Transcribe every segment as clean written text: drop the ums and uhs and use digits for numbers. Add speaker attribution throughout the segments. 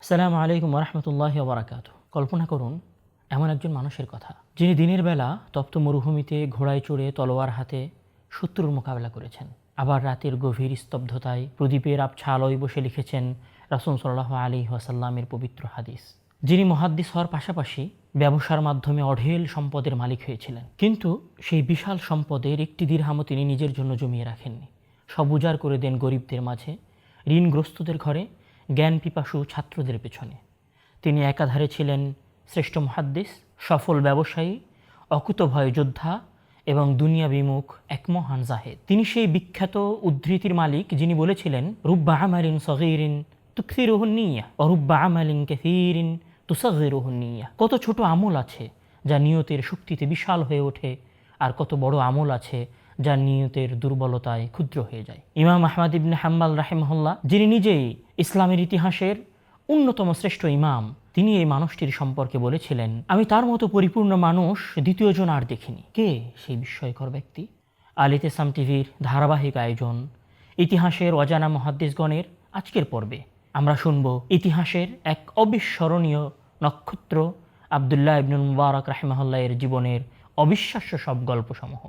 Speaker 1: আসসালামু আলাইকুম ওরহমতুল্লাহি ওবরাকাতুহু। কল্পনা করুন এমন একজন মানুষের কথা, যিনি দিনের বেলা তপ্ত মরুভূমিতে ঘোড়ায় চড়ে তলোয়ার হাতে শত্রুর মোকাবেলা করেছেন, আবার রাতের গভীর স্তব্ধতায় প্রদীপের আবছা আলোয় বসে লিখেছেন রাসূল সাল্লাল্লাহু আলাইহি ওয়াসাল্লামের পবিত্র হাদিস। যিনি মুহাদ্দিস হওয়ার পাশাপাশি ব্যবসার মাধ্যমে অঢেল সম্পদের মালিক হয়েছিলেন, কিন্তু সেই বিশাল সম্পদের একটি দিরহামও তিনি নিজের জন্য জমিয়ে রাখেননি। সব উজাড় করে দেন গরিবদের মাঝে, ঋণগ্রস্তদের ঘরে, জ্ঞান পিপাসু ছাত্রদের পেছনে। তিনি একাধারে ছিলেন শ্রেষ্ঠ মুহাদ্দিস, সফল ব্যবসায়ী, অকুতভয় যোদ্ধা এবং দুনিয়া বিমুখ এক মহান জাহেদ। তিনি সেই বিখ্যাত উদ্ধৃতির মালিক যিনি বলেছিলেন, রুব্বা আমালিন সগীরিন তুকসিরুহুন নিয়্যাহ ওয়া রুব্বা আমালিন কাসীরিন তুসাগগিরুহুন নিয়্যাহ। কত ছোট আমল আছে যা নিয়তের শক্তিতে বিশাল হয়ে ওঠে, আর কত বড় আমল আছে যা নিয়তের দুর্বলতায় ক্ষুদ্র হয়ে যায়। ইমাম আহমদ ইবনে হাম্বল রাহিমাহুল্লাহ, যিনি নিজেই ইসলামের ইতিহাসের অন্যতম শ্রেষ্ঠ ইমাম, তিনি এই মানুষটির সম্পর্কে বলেছিলেন, আমি তার মতো পরিপূর্ণ মানুষ দ্বিতীয়জন আর দেখিনি। কে সেই বিস্ময়কর ব্যক্তি? আল ইতিসাম টিভির ধারাবাহিক আয়োজন ইতিহাসের অজানা মুহাদ্দিসগণের আজকের পর্বে আমরা শুনব ইতিহাসের এক অবিস্মরণীয় নক্ষত্র আব্দুল্লাহ ইবনুল মুবারক রাহিমাহুল্লাহ এর জীবনের অবিশ্বাস্য সব গল্পসমূহ।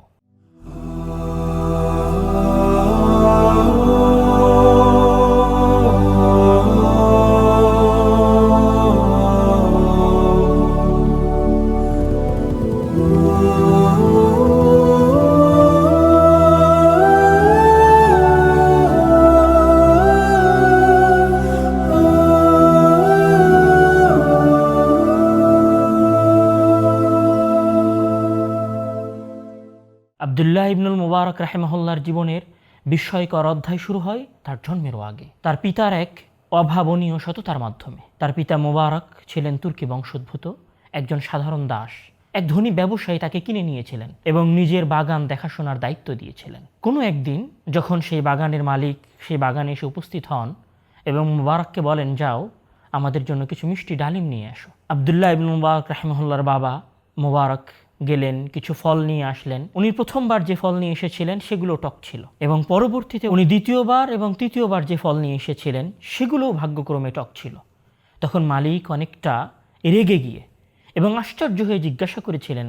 Speaker 1: আব্দুল্লাহ ইবনুল মুবারক রাহিমাহুল্লাহর জীবনের বিস্ময়কর অধ্যায় শুরু হয় তার জন্মেরও আগে, তার পিতার এক অভাবনীয় সততার মাধ্যমে। তার পিতা মুবারক ছিলেন তুর্কি বংশোদ্ভূত একজন সাধারণ দাস। এক ধনী ব্যবসায়ী তাকে কিনে নিয়েছিলেন এবং নিজের বাগান দেখাশোনার দায়িত্ব দিয়েছিলেন। কোনো একদিন যখন সেই বাগানের মালিক সেই বাগানে এসে উপস্থিত হন এবং মুবারককে বলেন, যাও আমাদের জন্য কিছু মিষ্টি ডালিম নিয়ে আসো। আব্দুল্লাহ ইবনুল মুবারক রাহিমাহুল্লাহর বাবা মুবারক গেলেন, কিছু ফল নিয়ে আসলেন। উনি প্রথমবার যে ফল নিয়ে এসেছিলেন সেগুলো টক ছিল, এবং পরবর্তীতে উনি দ্বিতীয়বার এবং তৃতীয়বার যে ফল নিয়ে এসেছিলেন সেগুলোও ভাগ্যক্রমে টক ছিল। তখন মালিক অনেকটা রেগে গিয়ে এবং আশ্চর্য হয়ে জিজ্ঞাসা করেছিলেন,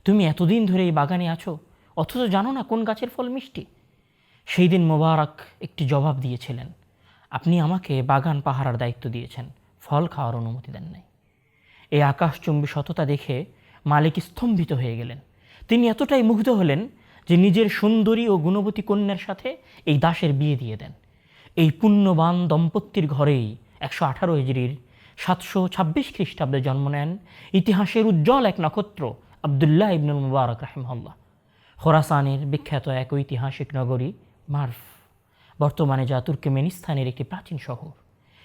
Speaker 1: তুমি এতদিন ধরে এই বাগানে আছো অথচ জানো না কোন গাছের ফল মিষ্টি? সেই দিন মুবারক একটি জবাব দিয়েছিলেন, আপনি আমাকে বাগান পাহারার দায়িত্ব দিয়েছেন, ফল খাওয়ার অনুমতি দেন নাই। এই আকাশচুম্বী সততা দেখে মালিক স্তম্ভিত হয়ে গেলেন। তিনি এতটাই মুগ্ধ হলেন যে নিজের সুন্দরী ও গুণবতী কন্যার সাথে এই দাসের বিয়ে দিয়ে দেন। এই পুণ্যবান দম্পতির ঘরেই 118 হিজরির 726 খ্রিস্টাব্দে জন্ম নেন ইতিহাসের উজ্জ্বল এক নক্ষত্র আব্দুল্লাহ ইবনুল মুবারক রাহিমাহুল্লাহ। খোরাসানের বিখ্যাত এক ঐতিহাসিক নগরী মারফ, বর্তমানে যা তুর্কমেনিস্তানের একটি প্রাচীন শহর,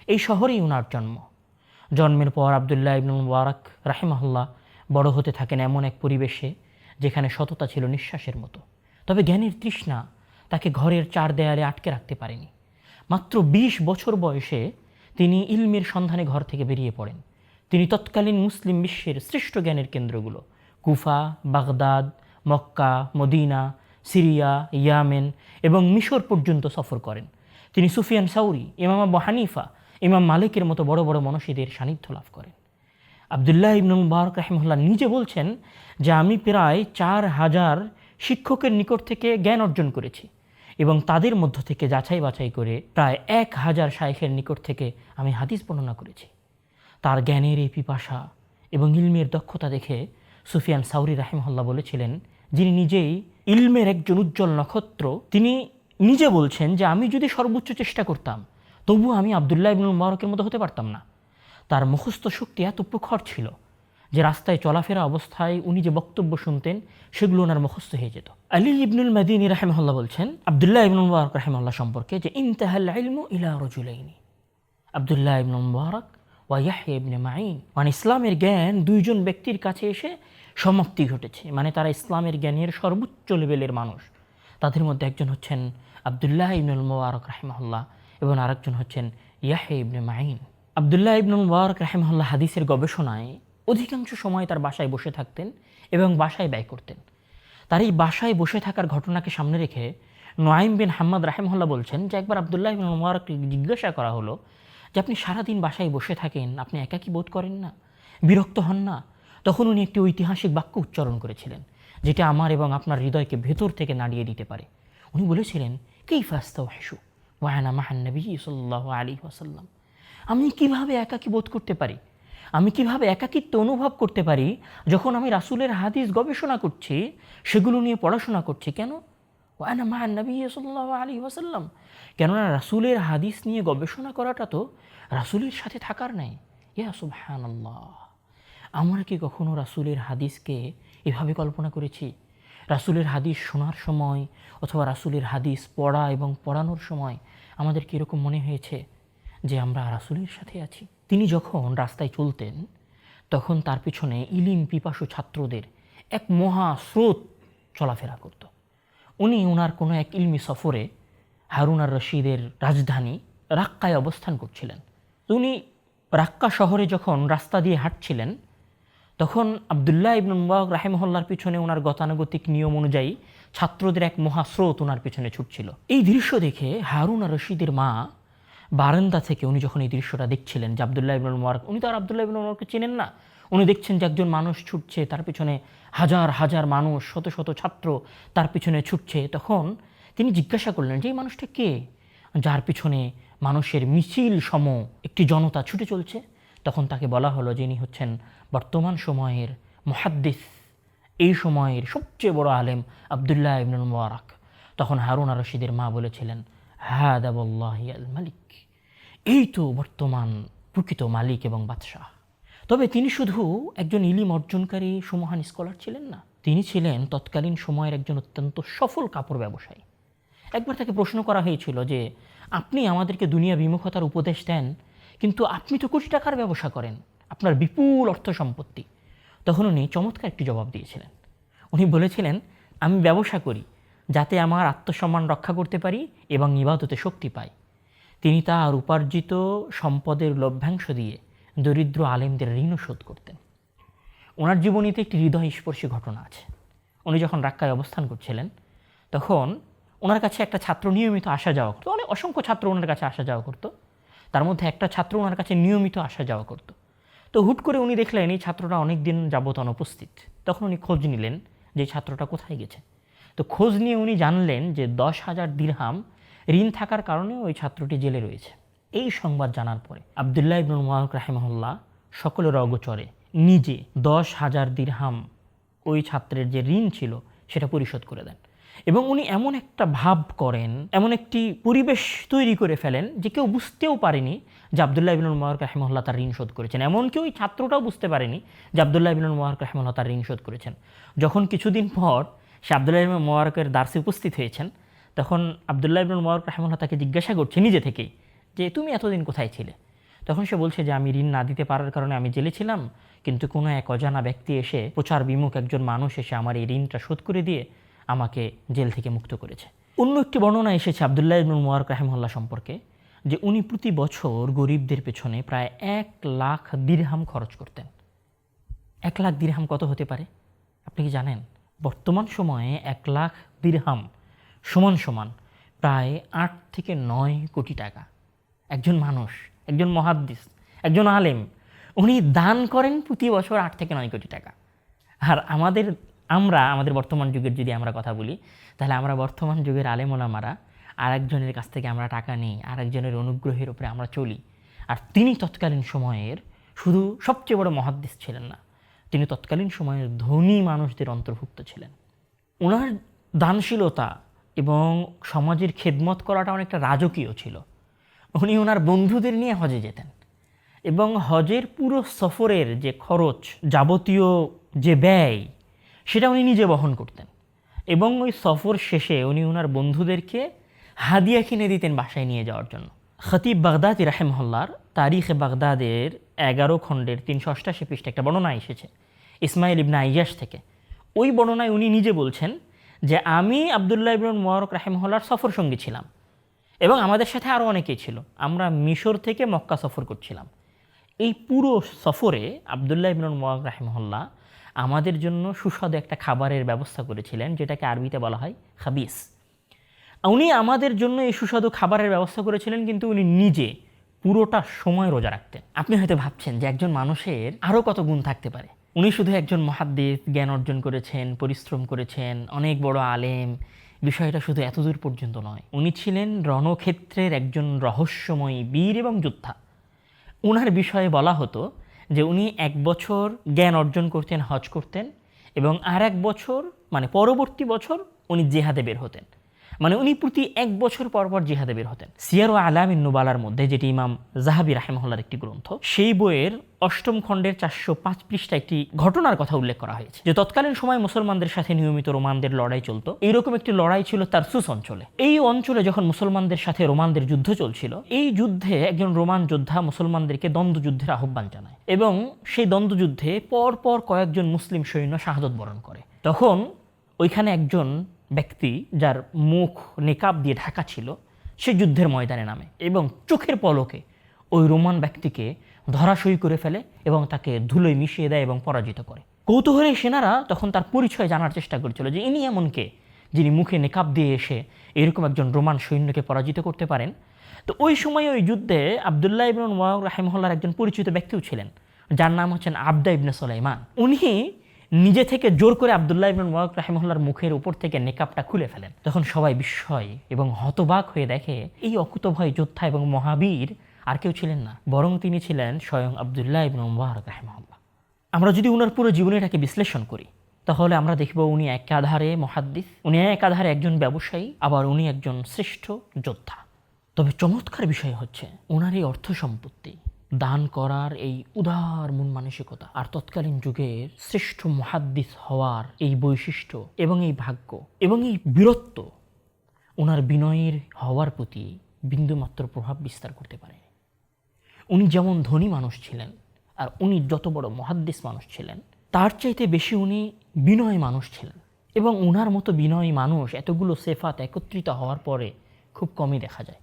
Speaker 1: এই শহরেই ওনার জন্ম। জন্মের পর আব্দুল্লাহ ইবনুল মুবারক রাহিমাহুল্লাহ বড় হতে থাকেন এমন এক পরিবেশে যেখানে সততা ছিল নিঃশ্বাসের মতো। তবে জ্ঞানের তৃষ্ণা তাকে ঘরের চার দেয়ালে আটকে রাখতে পারেনি। মাত্র 20 বছর বয়সে তিনি ইলমের সন্ধানে ঘর থেকে বেরিয়ে পড়েন। তিনি তৎকালীন মুসলিম বিশ্বের শ্রেষ্ঠ জ্ঞানের কেন্দ্রগুলো Kufa, Baghdad, Mecca, Medina, Syria, Yemen এবং মিশর পর্যন্ত সফর করেন। তিনি সুফিয়ান সাউরি, ইমাম আবু হানিফা, ইমাম মালিকের মতো বড় বড় মনীষীদের সান্নিধ্য লাভ করেন। আব্দুল্লাহ ইবনুল মুবারক রাহিমাহুল্লাহ নিজে বলছেন যে আমি প্রায় 4000 শিক্ষকের নিকট থেকে জ্ঞান অর্জন করেছি এবং তাদের মধ্য থেকে যাচাই বাছাই করে প্রায় 1000 শাইখের নিকট থেকে আমি হাদিস বর্ণনা করেছি। তার জ্ঞানের এই পিপাসা এবং ইলমের দক্ষতা দেখে সুফিয়ান সাউরি রাহিমাহুল্লাহ বলেছিলেন, যিনি নিজেই ইলমের একজন উজ্জ্বল নক্ষত্র, তিনি নিজে বলছেন যে আমি যদি সর্বোচ্চ চেষ্টা করতাম তবুও আমি আব্দুল্লাহ ইবনুল মুবারকের মতো হতে পারতাম না। তার মুখস্থ শক্তি এত প্রখর ছিল যে রাস্তায় চলাফেরা অবস্থায় উনি যে বক্তব্য শুনতেন সেগুলো ওনার মুখস্থ হয়ে যেত। আলী ইবনুল মাদিনী রাহিমাহুল্লাহ বলছেন আব্দুল্লাহ ইবনুল মুবারক রাহিমাহুল্লাহ সম্পর্কে যে ইনতাহাল ইলমু ইলা রাজুলাইনি, আব্দুল্লাহ ইবনুল মুবারক ওয়া ইয়াহইয়া ইবনে মাঈন, মানে ইসলামের জ্ঞান দুইজন ব্যক্তির কাছে এসে সমাপ্তি ঘটেছে, মানে তারা ইসলামের জ্ঞানের সর্বোচ্চ লেভেলের মানুষ। তাদের মধ্যে একজন হচ্ছেন আব্দুল্লাহ ইবনুল মুবারক রাহিমাহুল্লাহ এবং আরেকজন হচ্ছেন ইয়াহইয়া ইবনে মাঈন। আব্দুল্লাহ ইবনুল মুবারক রাহিমাহুল্লাহ হাদিসের গবেষণায় অধিকাংশ সময় তার বাসায় বসে থাকতেন এবং বাসায় ব্যয় করতেন। তার এই বাসায় বসে থাকার ঘটনাকে সামনে রেখে নুআইম বিন হাম্মাদ রাহিমাহুল্লাহ বলছেন যে একবার আব্দুল্লাহ ইবনুল মুবারককে জিজ্ঞাসা করা হলো যে আপনি সারাদিন বাসায় বসে থাকেন, আপনি একাকী বোধ করেন না, বিরক্ত হন না? তখন উনি একটি ঐতিহাসিক বাক্য উচ্চারণ করেছিলেন, যেটা আমার এবং আপনার হৃদয়কে ভেতর থেকে নাড়িয়ে দিতে পারে। উনি বলেছিলেন, কাইফা আস্তাওহিশু ওয়া আনা মা'আন নবী সাল্লাল্লাহু আলাইহি ওয়াসাল্লাম। আমি কিভাবে একাকী বোধ করতে পারি, আমি কিভাবে একাকিত্ব অনুভব করতে পারি যখন আমি রাসূলের হাদিস গবেষণা করছি, সেগুলো নিয়ে পড়াশোনা করছি। কেন? ওয়া আনা মা'আন নবী সাল্লাল্লাহু আলাইহি ওয়াসাল্লাম। কেননা রাসূলের হাদিস নিয়ে গবেষণা করাটা তো রাসূলের সাথে থাকার নাই। ইয়া সুবহানাল্লাহ! আমরা কি কখনো রাসূলের হাদিসকে এভাবে কল্পনা করেছি? রাসূলের হাদিস শোনার সময় অথবা রাসূলের হাদিস পড়া এবং পড়ানোর সময় আমাদের কি এরকম মনে হয়েছে যে আমরা রাসূলের সাথে আছি? তিনি যখন রাস্তায় চলতেন, তখন তার পিছনে ইলিম পিপাসু ছাত্রদের এক মহা স্রোত চলাফেরা করত। উনি ওনার কোনো এক ইলমি সফরে হারুন আর রশিদের রাজধানী রাক্কায় অবস্থান করছিলেন। তো উনি রাক্কা শহরে যখন রাস্তা দিয়ে হাঁটছিলেন, তখন আবদুল্লাহ ইবনে মুবারক রাহিমাহুল্লাহর পিছনে ওনার গতানুগতিক নিয়ম অনুযায়ী ছাত্রদের এক মহাস্রোত ওনার পিছনে ছুটছিল। এই দৃশ্য দেখে হারুন আর রশিদের মা বারান্দা থেকে, উনি যখন এই দৃশ্যটা দেখছিলেন যে আবদুল্লাহ ইবনে মুবারক, উনি তো আর আবদুল্লাহ ইবনে মুবারককে চেনেন না, উনি দেখছেন যে একজন মানুষ ছুটছে, তার পিছনে হাজার হাজার মানুষ, শত শত ছাত্র তার পিছনে ছুটছে। তখন তিনি জিজ্ঞাসা করলেন যে এই মানুষটা কে, যার পিছনে মানুষের মিছিল সম একটি জনতা ছুটে চলছে? তখন তাকে বলা হলো যে ইনি হচ্ছেন বর্তমান সময়ের মুহাদ্দিস, এই সময়ের সবচেয়ে বড় আলেম আবদুল্লাহ ইবনে মুবারক। তখন হারুন আর রশিদের মা বলেছিলেন, হাদা ওয়াল্লাহি আল মালিক, এই তো বর্তমান প্রকৃত মালিক এবং বাদশাহ। তবে তিনি শুধু একজন ইলিম অর্জনকারী সুমহান স্কলার ছিলেন না, তিনি ছিলেন তৎকালীন সময়ের একজন অত্যন্ত সফল কাপড় ব্যবসায়ী। একবার তাকে প্রশ্ন করা হয়েছিল যে আপনি আমাদেরকে দুনিয়া বিমুখতার উপদেশ দেন, কিন্তু আপনি তো কোটি টাকার ব্যবসা করেন, আপনার বিপুল অর্থ সম্পত্তি। তখন উনি চমৎকার একটি জবাব দিয়েছিলেন। উনি বলেছিলেন, আমি ব্যবসা করি যাতে আমার আত্মসম্মান রক্ষা করতে পারি এবং ইবাদতে শক্তি পাই। তিনি তার উপার্জিত সম্পদের লভ্যাংশ দিয়ে দরিদ্র আলেমদের ঋণও শোধ করতেন। ওনার জীবনীতে একটি হৃদয়স্পর্শী ঘটনা আছে। উনি যখন রাক্কায় অবস্থান করছিলেন, তখন ওনার কাছে একটা ছাত্র নিয়মিত আসা যাওয়া করতো। অনেক অসংখ্য ছাত্র ওনার কাছে আসা যাওয়া করতো, তার মধ্যে একটা ছাত্র ওনার কাছে নিয়মিত আসা যাওয়া করতো। তো হুট করে উনি দেখলেন এই ছাত্রটা অনেক দিন যাবত অনুপস্থিত। তখন উনি খোঁজ নিলেন যে ছাত্রটা কোথায় গেছে। তো খোঁজ নিয়ে উনি জানলেন যে 10,000 দিরহাম ঋণ থাকার কারণে ওই ছাত্রটি জেলে রয়েছে। এই সংবাদ জানার পরে আবদুল্লাহ ইবনে মুবারক রাহিমাহুল্লাহ সকলের অগোচরে নিজে 10,000 দিরহাম ওই ছাত্রের যে ঋণ ছিল সেটা পরিশোধ করে দেন। এবং উনি এমন একটা ভাব করেন, এমন একটি পরিবেশ তৈরি করে ফেলেন যে কেউ বুঝতেও পারেনি যে আবদুল্লাহ ইবনে মুবারক রাহিমাহুল্লাহ তার ঋণ শোধ করেছেন। এমনকি ওই ছাত্রটাও বুঝতে পারেনি যে আবদুল্লাহ ইবনে মুবারক রাহিমাহুল্লাহ তার ঋণ শোধ করেছেন। যখন কিছুদিন পর সে আবদুল্লাহ ইবনে মুবারকের দার্সে উপস্থিত হয়েছেন, তখন আবদুল্লাহ ইবনে মুবারক রাহিমাহুল্লাহ তাকে জিজ্ঞাসা করছে নিজে থেকেই যে তুমি এতদিন কোথায় ছিলে? তখন সে বলছে যে আমি ঋণ না দিতে পারার কারণে আমি জেলে ছিলাম, কিন্তু কোনো এক অজানা ব্যক্তি এসে, প্রচার বিমুখ একজন মানুষ এসে আমার এই ঋণটা শোধ করে দিয়ে আমাকে জেল থেকে মুক্ত করেছে। অন্য একটি বর্ণনা এসেছে আবদুল্লাহ ইবনে মুবারক রাহিমাহুল্লাহ সম্পর্কে যে উনি প্রতি বছর গরিবদের পেছনে প্রায় 1,00,000 দিরহাম খরচ করতেন। 1,00,000 দিরহাম কত হতে পারে আপনি কি জানেন? বর্তমান সময়ে 1,00,000 দিরহাম সমান সমান প্রায় 8 থেকে 9 কোটি টাকা। একজন মানুষ, একজন মুহাদ্দিস, একজন আলেম, উনি দান করেন প্রতি বছর 8 থেকে 9 কোটি টাকা। আর আমাদের বর্তমান যুগের যদি আমরা কথা বলি, তাহলে আমরা বর্তমান যুগের আলেম ওলামারা আরেকজনের কাছ থেকে আমরা টাকা নিই, আরেকজনের অনুগ্রহের উপরে আমরা চলি। আর তিনি তৎকালীন সময়ের শুধু সবচেয়ে বড় মুহাদ্দিস ছিলেন না, তিনি তৎকালীন সময়ের ধনী মানুষদের অন্তর্ভুক্ত ছিলেন। ওনার দানশীলতা এবং সমাজের খেদমত করাটা অনেকটা রাজকীয় ছিল। উনি ওনার বন্ধুদের নিয়ে হজে যেতেন এবং হজের পুরো সফরের যে খরচ, যাবতীয় যে ব্যয়, সেটা উনি নিজে বহন করতেন। এবং ওই সফর শেষে উনি ওনার বন্ধুদেরকে হাদিয়া কিনে দিতেন বাসায় নিয়ে যাওয়ার জন্য। খতিব বাগদাদি রাহিমাহুল্লাহর তারিখে বাগদাদের 11 খণ্ডের 388 পৃষ্ঠা একটা বর্ণনা এসেছে ইসমাইল ইবনে আইয়াশ থেকে। ওই বর্ণনায় উনি নিজে বলছেন যে আমি আবদুল্লাহ ইবনে মুবারক রাহিমাহুল্লাহর সফর সঙ্গী ছিলাম এবং আমাদের সাথে আরও অনেকেই ছিল। আমরা মিশর থেকে মক্কা সফর করছিলাম। এই পুরো সফরে আবদুল্লাহ ইবনে মুবারক রাহিমাহুল্লাহ আমাদের জন্য সুস্বাদু একটা খাবারের ব্যবস্থা করেছিলেন, যেটাকে আরবিতে বলা হয় খাবিস। উনি আমাদের জন্য এই সুস্বাদু খাবারের ব্যবস্থা করেছিলেন, কিন্তু উনি নিজে পুরোটা সময় রোজা রাখতেন। আপনি হয়তো ভাবছেন যে একজন মানুষের আরও কত গুণ থাকতে পারে। উনি শুধু একজন মুহাদ্দিস, জ্ঞান অর্জন করেছেন, পরিশ্রম করেছেন, অনেক বড় আলেম, বিষয়টা শুধু এতদূর পর্যন্ত নয়। উনি ছিলেন রণক্ষেত্রের একজন রহস্যময়ী বীর এবং যোদ্ধা। ওনার বিষয়ে বলা হতো যে উনি 1 বছর জ্ঞান অর্জন করতেন, হজ করতেন, এবং আর 1 বছর মানে পরবর্তী বছর উনি জিহাদে বের হতেন। মানে উনি প্রতি 1 বছর পর পর জিহাদে বের হতেন। সিয়ার ও আলামিন নুবালার মধ্যে, যেটি ইমাম জাহাবি রাহিমাহুল্লাহর একটি গ্রন্থ, সেই বইয়ের 8ম খণ্ডের 405 পৃষ্ঠা একটি ঘটনার কথা উল্লেখ করা হয়েছে যে তৎকালীন সময় মুসলমানদের সাথে নিয়মিত রোমানদের লড়াই চলতো। এইরকম একটি লড়াই ছিল তারসুস অঞ্চলে। এই অঞ্চলে যখন মুসলমানদের সাথে রোমানদের যুদ্ধ চলছিল, এই যুদ্ধে একজন রোমান যোদ্ধা মুসলমানদেরকে দ্বন্দ্বযুদ্ধের আহ্বান জানায় এবং সেই দ্বন্দ্বযুদ্ধে পর পর কয়েকজন মুসলিম সৈন্য শাহাদত বরণ করে। তখন ওইখানে একজন ব্যক্তি, যার মুখ নেকাব দিয়ে ঢাকা ছিল, সে যুদ্ধের ময়দানে নামে এবং চোখের পলকে ওই রোমান ব্যক্তিকে ধরাশয়ী করে ফেলে এবং তাকে ধুলোয় মিশিয়ে দেয় এবং পরাজিত করে। কৌতূহলী সেনারা তখন তার পরিচয় জানার চেষ্টা করেছিল যে ইনি এমন কে, যিনি মুখে নেকাব দিয়ে এসে এরকম একজন রোমান সৈন্যকে পরাজিত করতে পারেন। তো ওই সময় ওই যুদ্ধে আবদুল্লাহ ইবনে মুবারক রাহিমাহুল্লাহর একজন পরিচিত ব্যক্তিও ছিলেন, যার নাম হচ্ছেন আবদা ইবনে সুলাইমান। উনি নিজে থেকে জোর করে আবদুল্লাহ ইবনে মুবারক রাহিমাহুল্লাহর মুখের উপর থেকে নেকাবটা খুলে ফেলেন। তখন সবাই বিস্ময় এবং হতবাক হয়ে দেখে এই অকুতভয় যোদ্ধা এবং মহাবীর আর কেউ ছিলেন না, বরং তিনি ছিলেন স্বয়ং আবদুল্লাহ ইবনে মুবারক রাহিমাহুল্লাহ। আমরা যদি উনার পুরো জীবনীটাকে বিশ্লেষণ করি, তাহলে আমরা দেখব উনি একাধারে মুহাদ্দিস, উনি একাধারে একজন ব্যবসায়ী, আবার উনি একজন শ্রেষ্ঠ যোদ্ধা। তবে চমৎকার বিষয় হচ্ছে ওনার এই অর্থ সম্পত্তি, দান করার এই উদার মন মানসিকতা, আর তৎকালীন যুগের শ্রেষ্ঠ মুহাদ্দিস হওয়ার এই বৈশিষ্ট্য এবং এই ভাগ্য এবং এই বীরত্ব ওনার বিনয়ের হওয়ার প্রতি বিন্দুমাত্র প্রভাব বিস্তার করতে পারে। উনি যেমন ধনী মানুষ ছিলেন, আর উনি যত বড় মুহাদ্দিস মানুষ ছিলেন, তার চাইতে বেশি উনি বিনয় মানুষ ছিলেন। এবং উনার মতো বিনয়ী মানুষ এতগুলো সেফাত একত্রিত হওয়ার পরে খুব কমই দেখা যায়।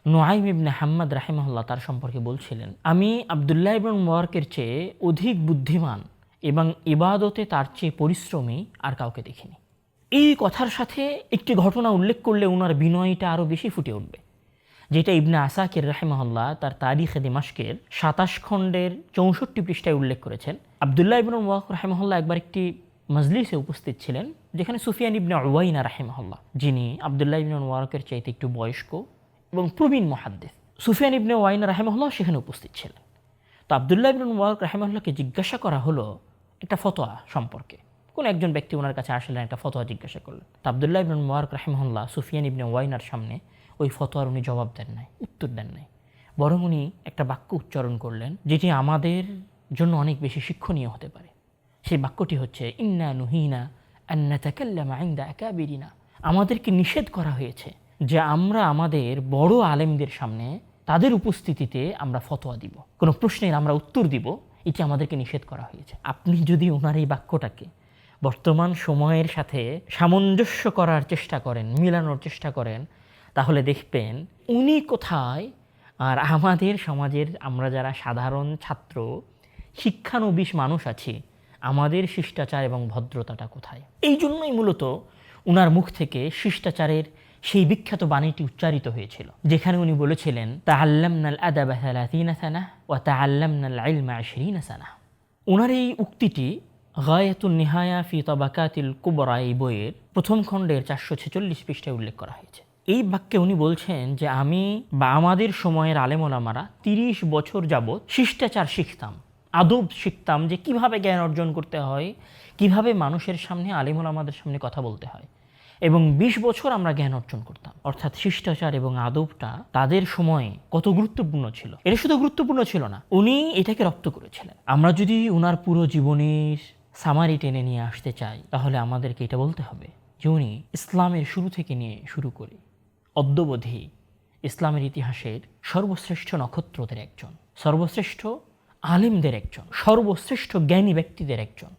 Speaker 1: নুআইম ইবনে হাম্মাদ রাহিমাহুল্লাহ তার সম্পর্কে বলছিলেন, আমি আবদুল্লাহ ইবনে মুবারকের চেয়ে অধিক বুদ্ধিমান এবং ইবাদতে তার চেয়ে পরিশ্রমী আর কাউকে দেখিনি। এই কথার সাথে একটি ঘটনা উল্লেখ করলে উনার বিনয়টা আরও বেশি ফুটে উঠবে, যেটা ইবনে আসাকির রাহিমাহুল্লাহ তার তারিখে দিমাশকের 27 খণ্ডের 64 পৃষ্ঠায় উল্লেখ করেছেন। আবদুল্লাহ ইবনে মুবারক রাহিমাহুল্লাহ একবার একটি মজলিসে উপস্থিত ছিলেন, যেখানে সুফিয়ান ইবনে উওয়াইনা রাহিমাহুল্লাহ, যিনি আবদুল্লাহ ইবনে মুবারকের চাইতে একটু বয়স্ক এবং প্রবীণ মুহাদ্দিস, সুফিয়ান ইবনে ওয়াইনা রাহিমাহুল্লাহ সেখানে উপস্থিত ছিলেন। তো আবদুল্লাহ ইবনে মুবারক রাহিমাহুল্লাহকে জিজ্ঞাসা করা হলো একটা ফতোয়া সম্পর্কে। কোন একজন ব্যক্তি ওনার কাছে আসলেন, একটা ফতোয়া জিজ্ঞাসা করলেন। তো আবদুল্লাহ ইবনে মুবারক রাহিমাহুল্লাহ সুফিয়ান ইবনে ওয়াইনার সামনে ওই ফতোয়ার উনি জবাব দেন নাই, উত্তর দেন নাই, বরং উনি একটা বাক্য উচ্চারণ করলেন যেটি আমাদের জন্য অনেক বেশি শিক্ষণীয় হতে পারে। সেই বাক্যটি হচ্ছে, ইন্না নুহিনা আন নাতাকাল্লামা ইনদা আকাবিরিনা। আমাদেরকে নিষেধ করা হয়েছে যে আমরা আমাদের বড় আলেমদের সামনে তাদের উপস্থিতিতে আমরা ফতোয়া দিব, কোনো প্রশ্নের আমরা উত্তর দিব, এটি আমাদেরকে নিষেধ করা হয়েছে। আপনি যদি ওনার এই বাক্যটাকে বর্তমান সময়ের সাথে সামঞ্জস্য করার চেষ্টা করেন, মিলানোর চেষ্টা করেন, তাহলে দেখবেন উনি কোথায় আর আমাদের সমাজের আমরা যারা সাধারণ ছাত্র শিক্ষানবিশ মানুষ আছি, আমাদের শিষ্টাচার এবং ভদ্রতাটা কোথায়। এই জন্যই মূলত উনার মুখ থেকে শিষ্টাচারের সেই বিখ্যাত বাণীটি উচ্চারিত হয়েছিল, যেখানে উনি বলেছিলেন, তাআল্লামনাল আদাবা 30 সানা ওয়া তাআল্লামনাল ইলমা 20 সানা। ওনার এই উক্তিটি গায়াতুন নিহায়া ফি তাবাকাতিল কুবরা এই বইয়ের 1ম খণ্ডের 446 পৃষ্ঠায় উল্লেখ করা হয়েছে। এই বাক্যে উনি বলছেন যে আমি বা আমাদের সময়ের আলেম ওলামারা 30 বছর যাবৎ শিষ্টাচার শিখতাম, আদব শিখতাম, যে কিভাবে জ্ঞান অর্জন করতে হয়, কিভাবে মানুষের সামনে আলেম ওলামাদের সামনে কথা বলতে হয়, এবং 20 বছর আমরা জ্ঞান অর্জন করতাম। অর্থাৎ শিষ্টাচার এবং আদবটা তাদের সময়ে কত গুরুত্বপূর্ণ ছিল, এটা শুধু গুরুত্বপূর্ণ ছিল না, উনি এটাকে রপ্ত করেছিলেন। আমরা যদি উনার পুরো জীবনের সামারি টেনে নিয়ে আসতে চাই, তাহলে আমাদেরকে এটা বলতে হবে যে উনি ইসলামের শুরু থেকে নিয়ে শুরু করে অদ্যাবধি ইসলামের ইতিহাসের সর্বশ্রেষ্ঠ নক্ষত্রদের একজন, সর্বশ্রেষ্ঠ আলেমদের একজন, সর্বশ্রেষ্ঠ জ্ঞানী ব্যক্তিদের একজন,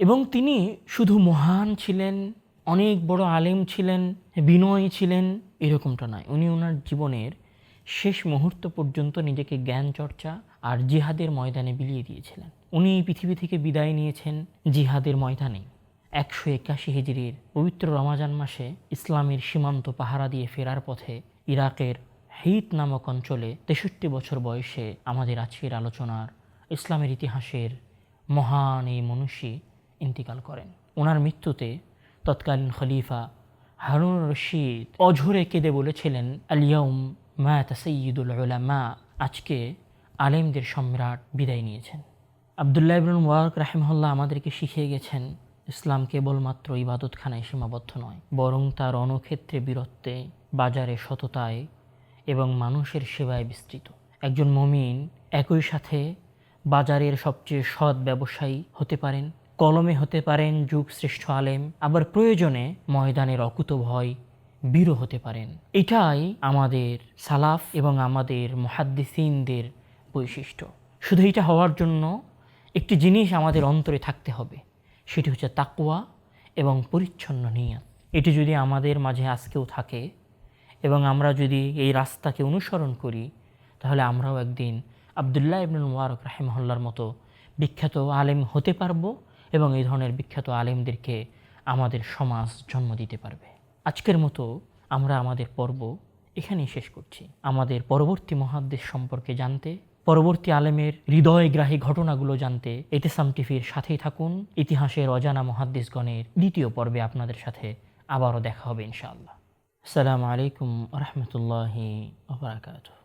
Speaker 1: এবং তিনি শুধু মহান ছিলেন, অনেক বড় আলেম ছিলেন, বিনয়ী ছিলেন, এরকমটা নয়। উনি ওনার জীবনের শেষ মুহূর্ত পর্যন্ত নিজেকে জ্ঞান চর্চা আর জিহাদের ময়দানে বিলিয়ে দিয়েছিলেন। উনি এই পৃথিবী থেকে বিদায় নিয়েছেন জিহাদের ময়দানে 181 হিজরির পবিত্র রমাজান মাসে ইসলামের সীমান্ত পাহারা দিয়ে ফেরার পথে ইরাকের হিত নামক অঞ্চলে 63 বছর বয়সে আমাদের আজকের আলোচনার ইসলামের ইতিহাসের মহান এই মনীষী ইন্তিকাল করেন। ওনার মৃত্যুতে তৎকালীন খলিফা হারুন রশিদ অঝরে কেঁদে বলেছিলেন, আল-ইয়াউম মাতা সাইয়্যিদুল উলামা, আজকে আলেমদের সম্রাট বিদায় নিয়েছেন। আব্দুল্লাহ ইবনুল মুবারক রাহিমাহুল্লাহ আমাদেরকে শিখিয়ে গেছেন, ইসলাম কেবলমাত্র ইবাদতখানায় সীমাবদ্ধ নয়, বরং তার রণক্ষেত্রে বীরত্বে, বাজারে সততায় এবং মানুষের সেবায় বিস্তৃত। একজন মুমিন একই সাথে বাজারের সবচেয়ে সৎ ব্যবসায়ী হতে পারেন, কলমে হতে পারেন যুগ শ্রেষ্ঠ আলেম, আবার প্রয়োজনে ময়দানের অকুতোভয় বীরও হতে পারেন। এটাই আমাদের সালাফ এবং আমাদের মুহাদ্দিসিনদের বৈশিষ্ট্য। শুধু এটা হওয়ার জন্য একটি জিনিস আমাদের অন্তরে থাকতে হবে, সেটি হচ্ছে তাকওয়া এবং পরিচ্ছন্ন নিয়ত। এটি যদি আমাদের মাঝে আজকেও থাকে এবং আমরা যদি এই রাস্তাকে অনুসরণ করি, তাহলে আমরাও একদিন আব্দুল্লাহ ইবনুল মুবারক রাহিমাহুল্লাহর মতো বিখ্যাত আলেম হতে পারবো এবং এই ধরনের বিখ্যাত আলেমদেরকে আমাদের সমাজ জন্ম দিতে পারবে। আজকের মতো আমরা আমাদের পর্ব এখানেই শেষ করছি। আমাদের পরবর্তী মুহাদ্দিস সম্পর্কে জানতে, পরবর্তী আলেমের হৃদয়গ্রাহী ঘটনাগুলো জানতে ইতিসাম টিভির সাথেই থাকুন। ইতিহাসের অজানা মুহাদ্দিসগণের দ্বিতীয় পর্বে আপনাদের সাথে আবারও দেখা হবে ইনশাআল্লাহ। আসসালামু আলাইকুম ওয়া রাহমাতুল্লাহি ওয়া বারাকাতুহু।